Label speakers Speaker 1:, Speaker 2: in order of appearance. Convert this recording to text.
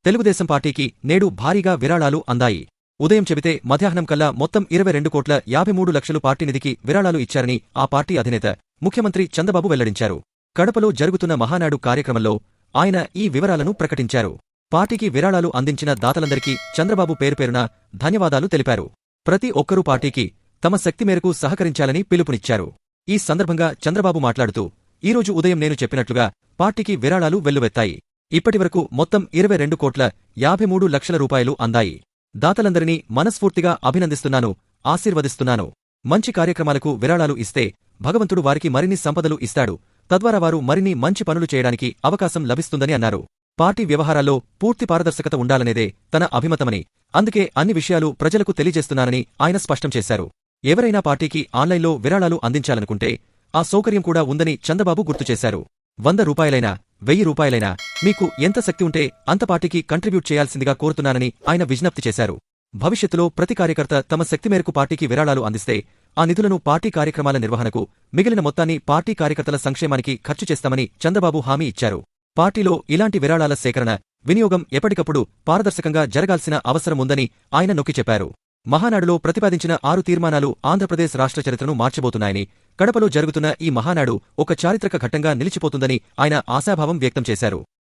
Speaker 1: తెలుగుదేశం పార్టీకి నేడు భారీగా విరాళాలు అందాయి. ఉదయం చెబితే మధ్యాహ్నం కల్లా మొత్తం 22,53,00,000 పార్టీ నిధికి విరాళాలు ఇచ్చారని ఆ పార్టీ అధినేత ముఖ్యమంత్రి చంద్రబాబు వెల్లడించారు. కడపలో జరుగుతున్న మహానాడు కార్యక్రమంలో ఆయన ఈ వివరాలను ప్రకటించారు. పార్టీకి విరాళాలు అందించిన దాతలందరికీ చంద్రబాబు పేరుపేరున ధన్యవాదాలు తెలిపారు. ప్రతి ఒక్కరూ పార్టీకి తమ శక్తి మేరకు సహకరించాలని పిలుపునిచ్చారు. ఈ సందర్భంగా చంద్రబాబు మాట్లాడుతూ, ఈరోజు ఉదయం నేను చెప్పినట్లుగా పార్టీకి విరాళాలు వెల్లువెత్తాయి. ఇప్పటివరకు మొత్తం 22,53,00,000 రూపాయలు అందాయి. దాతలందరినీ మనస్ఫూర్తిగా అభినందిస్తున్నాను, ఆశీర్వదిస్తున్నాను. మంచి కార్యక్రమాలకు విరాళాలు ఇస్తే భగవంతుడు వారికి మరిన్ని సంపదలు ఇస్తాడు. తద్వారా వారు మరిన్ని మంచి పనులు చేయడానికి అవకాశం లభిస్తుందని అన్నారు. పార్టీ వ్యవహారాల్లో పూర్తి పారదర్శకత ఉండాలనేదే తన అభిమతమని, అందుకే అన్ని విషయాలు ప్రజలకు తెలియజేస్తున్నానని ఆయన స్పష్టం చేశారు. ఎవరైనా పార్టీకి ఆన్లైన్లో విరాళాలు అందించాలనుకుంటే ఆ సౌకర్యం కూడా ఉందని చంద్రబాబు గుర్తుచేశారు. 100 రూపాయలైనా 1000 రూపాయలైనా మీకు ఎంత శక్తి ఉంటే అంత పార్టీకి కంట్రిబ్యూట్ చేయాల్సిందిగా కోరుతున్నానని ఆయన విజ్ఞప్తి చేశారు. భవిష్యత్తులో ప్రతి కార్యకర్త తమ శక్తి మేరకు పార్టీకి విరాళాలు అందిస్తే ఆ నిధులను పార్టీ కార్యక్రమాల నిర్వహణకు, మిగిలిన మొత్తాన్ని పార్టీ కార్యకర్తల సంక్షేమానికి ఖర్చు చేస్తామని చంద్రబాబు హామీ ఇచ్చారు. పార్టీలో ఇలాంటి విరాళాల సేకరణ, వినియోగం ఎప్పటికప్పుడు పారదర్శకంగా జరగాల్సిన అవసరముందని ఆయన నొక్కి చెప్పారు. మహానాడులో ప్రతిపాదించిన 6 తీర్మానాలు ఆంధ్రప్రదేశ్ రాష్ట్ర చరిత్రను మార్చబోతున్నాయని, కడపలో జరుగుతున్న ఈ మహానాడు ఒక చారిత్రక ఘట్టంగా నిలిచిపోతుందని ఆయన ఆశాభావం వ్యక్తం చేశారు.